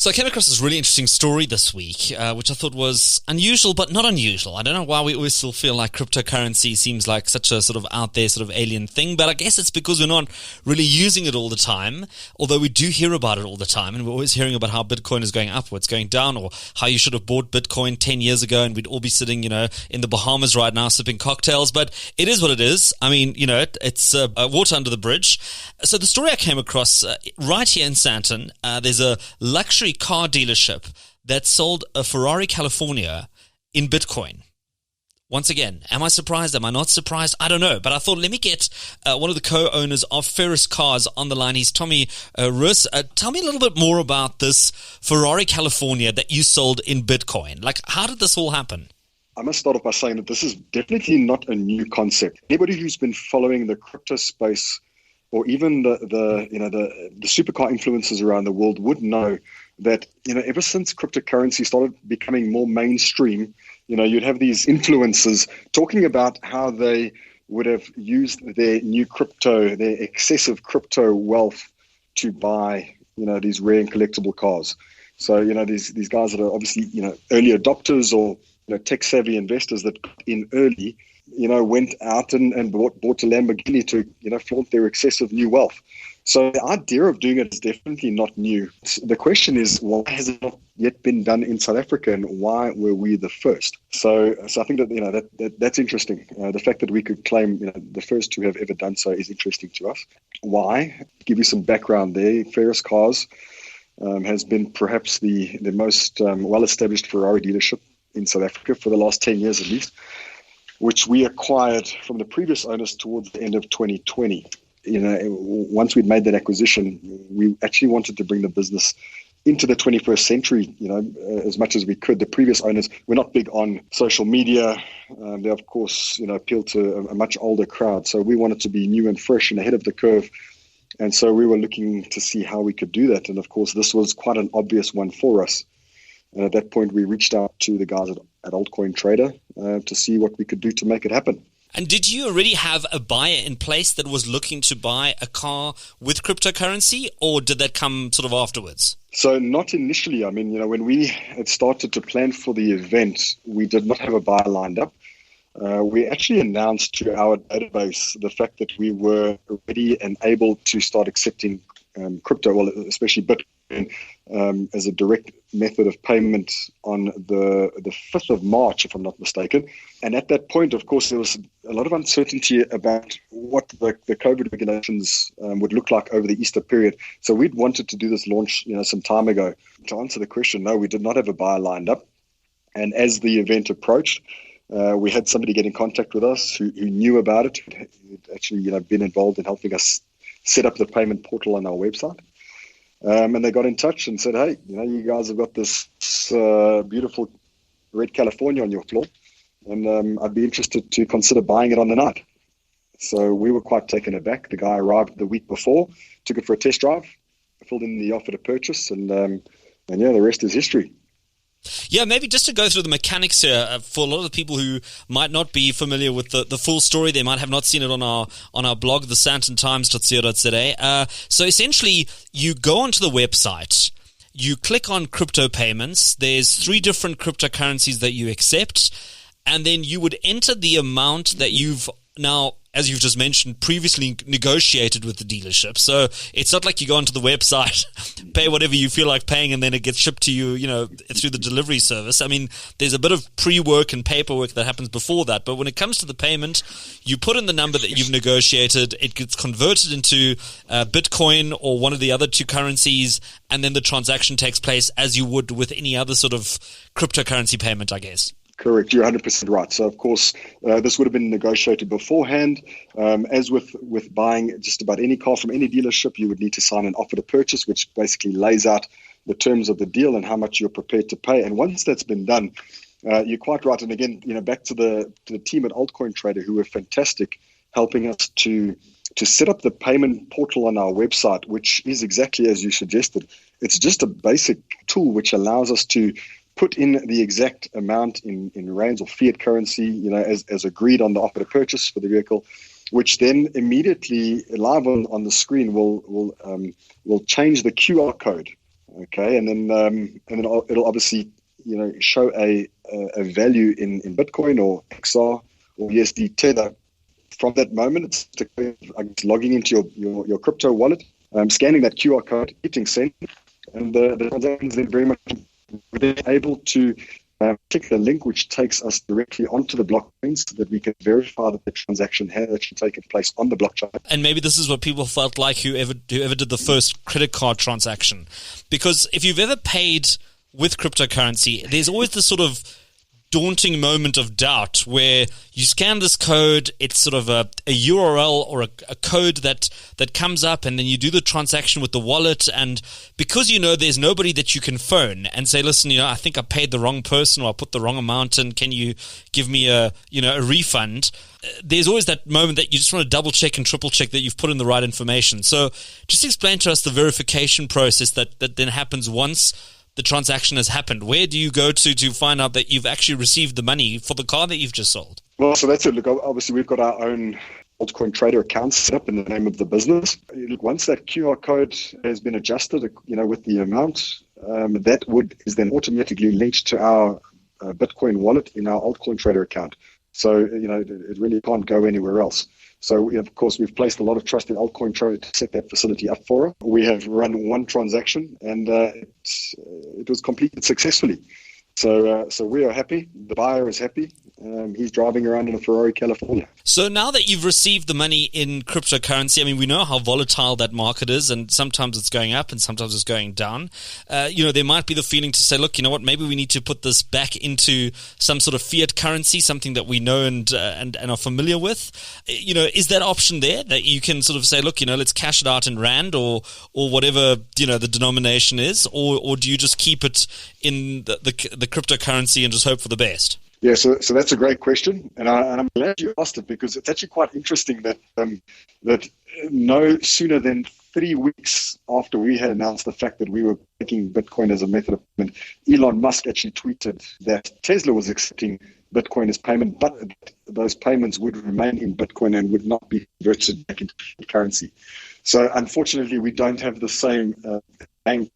So I came across this really interesting story this week, which I thought was unusual, but not unusual. I don't know why we always still feel like cryptocurrency seems like such a sort of out there sort of alien thing, but I guess it's because we're not really using it all the time, although we do hear about it all the time, and we're always hearing about how Bitcoin is going upwards, going down, or how you should have bought Bitcoin 10 years ago, and we'd all be sitting, in the Bahamas right now sipping cocktails, but it is what it is. I mean, it's water under the bridge. So the story I came across right here in Sandton, there's a luxury car dealership that sold a Ferrari California in Bitcoin. Once again, am I surprised? Am I not surprised? I don't know. But I thought, let me get one of the co-owners of Ferris Cars on the line. He's Tommy Roes. Tell me a little bit more about this Ferrari California that you sold in Bitcoin. Like, how did this all happen? I must start off by saying that this is definitely not a new concept. Anybody who's been following the crypto space, or even the supercar influencers around the world, would know that ever since cryptocurrency started becoming more mainstream, you'd have these influencers talking about how they would have used their new crypto, their excessive crypto wealth, to buy these rare and collectible cars. So these guys that are obviously early adopters or tech savvy investors that got in early, went out and bought a Lamborghini to flaunt their excessive new wealth. So the idea of doing it is definitely not new. The question is, why has it not yet been done in South Africa, and why were we the first? So I think that that's interesting. The fact that we could claim the first to have ever done so is interesting to us. Why? To give you some background there, Ferris Cars has been perhaps the most well-established Ferrari dealership in South Africa for the last 10 years at least, which we acquired from the previous owners towards the end of 2020. Once we'd made that acquisition, we actually wanted to bring the business into the 21st century, as much as we could. The previous owners were not big on social media. They, of course, appealed to a much older crowd. So we wanted to be new and fresh and ahead of the curve. And so we were looking to see how we could do that. And, of course, this was quite an obvious one for us. And at that point, we reached out to the guys at Altcoin Trader to see what we could do to make it happen. And did you already have a buyer in place that was looking to buy a car with cryptocurrency, or did that come sort of afterwards? So not initially. I mean, when we had started to plan for the event, we did not have a buyer lined up. We actually announced to our database the fact that we were ready and able to start accepting crypto, well, especially Bitcoin, as a direct method of payment on the 5th of March, if I'm not mistaken. And at that point, of course, there was a lot of uncertainty about what the COVID regulations would look like over the Easter period. So we'd wanted to do this launch, some time ago. To answer the question, no, we did not have a buyer lined up. And as the event approached, we had somebody get in contact with us who knew about it, who'd actually been involved in helping us set up the payment portal on our website. And they got in touch and said, hey, you guys have got this beautiful red California on your floor, and I'd be interested to consider buying it on the night. So we were quite taken aback. The guy arrived the week before, took it for a test drive, filled in the offer to purchase, and the rest is history. Yeah, maybe just to go through the mechanics here for a lot of the people who might not be familiar with the full story. They might have not seen it on our blog, the sandtontimes.co.za. So essentially, you go onto the website, you click on crypto payments. There's 3 different cryptocurrencies that you accept, and then you would enter the amount that you've now, as you've just mentioned, previously negotiated with the dealership. So it's not like you go onto the website, pay whatever you feel like paying, and then it gets shipped to you, through the delivery service. I mean, there's a bit of pre-work and paperwork that happens before that. But when it comes to the payment, you put in the number that you've negotiated, it gets converted into Bitcoin or one of the other 2 currencies, and then the transaction takes place as you would with any other sort of cryptocurrency payment, I guess. Correct. You're 100% right. So, of course, this would have been negotiated beforehand. As with buying just about any car from any dealership, you would need to sign an offer to purchase, which basically lays out the terms of the deal and how much you're prepared to pay. And once that's been done, you're quite right. And again, back to the team at Altcoin Trader, who were fantastic, helping us to set up the payment portal on our website, which is exactly as you suggested. It's just a basic tool which allows us to put in the exact amount in rands or fiat currency, as agreed on the offer to purchase for the vehicle, which then immediately live on the screen will change the QR code Okay, and then it'll obviously show a value in Bitcoin or XR or USD Tether. From that moment, it's logging into your crypto wallet, scanning that QR code, hitting send, and the transactions then very much we're able to click the link which takes us directly onto the blockchain so that we can verify that the transaction has actually taken place on the blockchain. And maybe this is what people felt like whoever did the first credit card transaction. Because if you've ever paid with cryptocurrency, there's always this sort of daunting moment of doubt where you scan this code, it's sort of a URL or a code that comes up, and then you do the transaction with the wallet, and because there's nobody that you can phone and say, listen, I think I paid the wrong person or I put the wrong amount in, can you give me a refund? There's always that moment that you just want to double check and triple check that you've put in the right information. So just explain to us the verification process that then happens once the transaction has happened. Where do you go to find out that you've actually received the money for the car that you've just sold? Well, so that's it. Look, obviously we've got our own altcoin trader account set up in the name of the business. Look, once that QR code has been adjusted, with the amount, that is then automatically linked to our Bitcoin wallet in our altcoin trader account. So, it really can't go anywhere else. So, of course, we've placed a lot of trust in altcoin trader to set that facility up for us. We have run one transaction, and it was completed successfully. So we are happy. The buyer is happy. He's driving around in a Ferrari California. So now that you've received the money in cryptocurrency, we know how volatile that market is, and sometimes it's going up and sometimes it's going down. There might be the feeling to say, look, you know what, maybe we need to put this back into some sort of fiat currency, something that we know and are familiar with. Is that option there that you can sort of say, look, let's cash it out in Rand or whatever, the denomination is, or do you just keep it in the cryptocurrency and just hope for the best? Yeah, so that's a great question, and I'm glad you asked it, because it's actually quite interesting that no sooner than 3 weeks after we had announced the fact that we were taking Bitcoin as a method of payment, Elon Musk actually tweeted that Tesla was accepting Bitcoin as payment, but those payments would remain in Bitcoin and would not be converted back into currency. So unfortunately, we don't have the same bank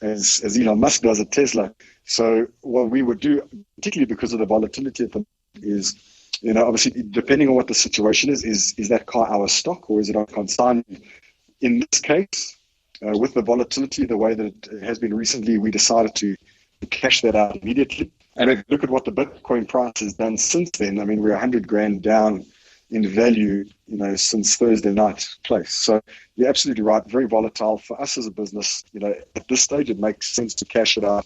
as Elon Musk does at Tesla. So what we would do, particularly because of the volatility is, obviously depending on what the situation is that car our stock or is it on consignment? In this case, with the volatility, the way that it has been recently, we decided to cash that out immediately. And if you look at what the Bitcoin price has done since then, we're 100 grand down in value, since Thursday night place. So you're absolutely right. Very volatile for us as a business. At this stage, it makes sense to cash it out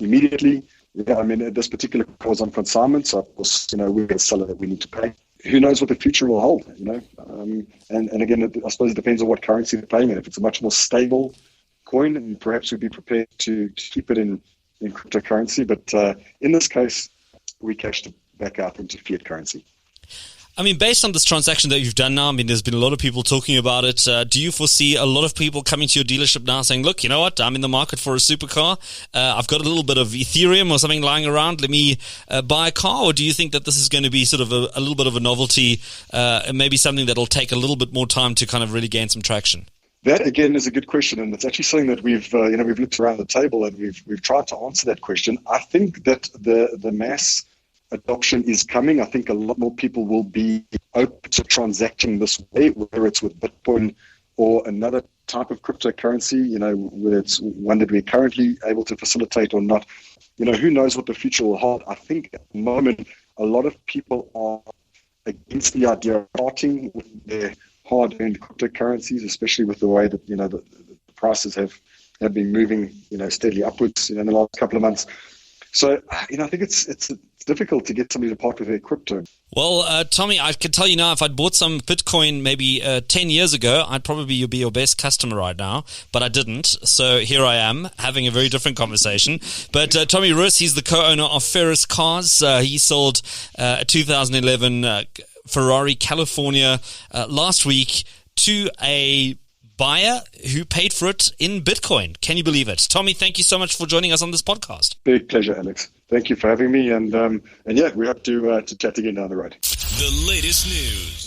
immediately. This particular car was on consignment, so of course, we're a seller that we need to pay. Who knows what the future will hold, And again, I suppose it depends on what currency they're paying in. If it's a much more stable coin, and perhaps we'd be prepared to keep it in cryptocurrency. But in this case, we cashed it back out into fiat currency. Based on this transaction that you've done now, there's been a lot of people talking about it. Do you foresee a lot of people coming to your dealership now saying, look, you know what, I'm in the market for a supercar. I've got a little bit of Ethereum or something lying around. Let me buy a car. Or do you think that this is going to be sort of a little bit of a novelty and maybe something that'll take a little bit more time to kind of really gain some traction? That, again, is a good question, and it's actually something that we've looked around the table and we've tried to answer that question. I think that the mass adoption is coming. I think a lot more people will be open to transacting this way, whether it's with Bitcoin or another type of cryptocurrency, whether it's one that we're currently able to facilitate or not. Who knows what the future will hold. I think at the moment, a lot of people are against the idea of parting with their hard-earned cryptocurrencies, especially with the way that, the prices have been moving, steadily upwards, in the last couple of months. So, I think it's difficult to get somebody to part with their crypto. Well, Tommy, I can tell you now, if I'd bought some Bitcoin maybe 10 years ago, I'd probably be your best customer right now, but I didn't. So here I am having a very different conversation. But Tommy Roes, he's the co-owner of Ferris Cars. He sold a 2011 Ferrari California last week to a buyer who paid for it in Bitcoin. Can you believe it? Tommy, thank you so much for joining us on this podcast. Big pleasure, Alex. Thank you for having me. And yeah, we have to chat again down the road. The latest news.